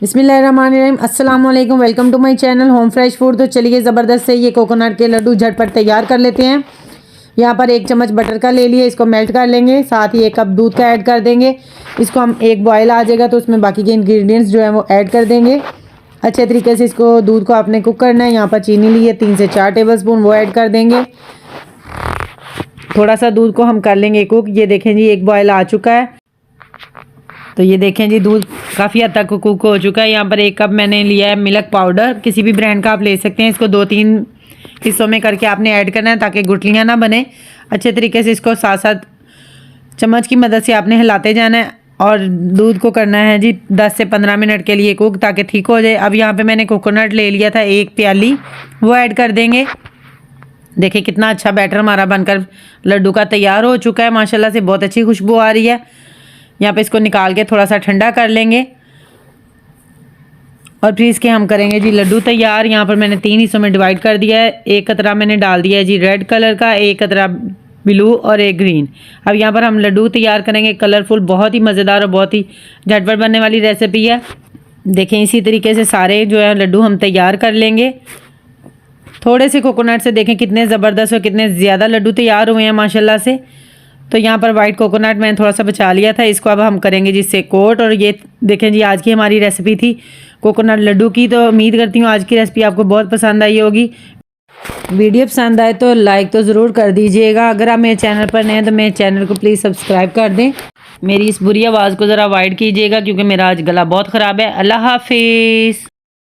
बिस्मिल्लाहिर्रहमानिर्रहीम, अस्सलाम वालेकुम। Welcome to my channel home fresh food. तो चलिए ज़बरदस्त से ये कोकोनट के लड्डू झटपट तैयार कर लेते हैं। यहाँ पर 1 चम्मच बटर का ले लिए, इसको मेल्ट कर लेंगे। साथ ही 1 कप दूध का ऐड कर देंगे। इसको हम एक बॉयल आ जाएगा तो उसमें बाकी के इंग्रेडिएंट्स जो है वो ऐड कर देंगे। अच्छे तरीके से इसको दूध को आपने कुक करना है। यहाँ पर चीनी ली है 3 से 4 टेबलस्पून, वो ऐड कर देंगे। थोड़ा सा दूध को हम कर लेंगे कुक। ये देखें जी, एक बॉयल आ चुका है। तो ये देखें जी, दूध काफ़ी हद तक कुक हो चुका है। यहाँ पर 1 कप मैंने लिया है मिल्क पाउडर, किसी भी ब्रांड का आप ले सकते हैं। इसको 2-3 हिस्सों में करके आपने ऐड करना है ताकि गुठलियाँ ना बने। अच्छे तरीके से इसको साथ साथ चम्मच की मदद से आपने हिलाते जाना है और दूध को करना है जी 10 से 15 मिनट के लिए कुक, ताकि ठीक हो जाए। अब यहाँ पे मैंने कोकोनट ले लिया था 1 प्याली, वो ऐड कर देंगे। देखिए कितना अच्छा बैटर हमारा बनकर लड्डू का तैयार हो चुका है। माशाल्लाह से बहुत अच्छी खुशबू आ रही है। यहाँ पे इसको निकाल के थोड़ा सा ठंडा कर लेंगे और फिर इसके हम करेंगे जी लड्डू तैयार। यहाँ पर मैंने 3 हिस्सों में डिवाइड कर दिया है। 1 कतरा मैंने डाल दिया है जी रेड कलर का, 1 कतरा ब्लू और 1 ग्रीन। अब यहाँ पर हम लड्डू तैयार करेंगे कलरफुल, बहुत ही मज़ेदार और बहुत ही झटपट बनने वाली रेसिपी है। देखें इसी तरीके से सारे जो है लड्डू हम तैयार कर लेंगे। थोड़े से कोकोनट से देखें कितने ज़बरदस्त और कितने ज़्यादा लड्डू तैयार हुए हैं माशाल्लाह से। तो यहाँ पर वाइट कोकोनट मैंने थोड़ा सा बचा लिया था, इसको अब हम करेंगे जिससे कोट। और ये देखें जी, आज की हमारी रेसिपी थी कोकोनट लड्डू की। तो उम्मीद करती हूँ आज की रेसिपी आपको बहुत पसंद आई होगी। वीडियो पसंद आए तो लाइक तो ज़रूर कर दीजिएगा। अगर आप मेरे चैनल पर नए हैं तो मेरे चैनल को प्लीज़ सब्सक्राइब कर दें। मेरी इस बुरी आवाज़ को ज़रा अवॉइड कीजिएगा क्योंकि मेरा आज गला बहुत ख़राब है। अल्लाह हाफिज़।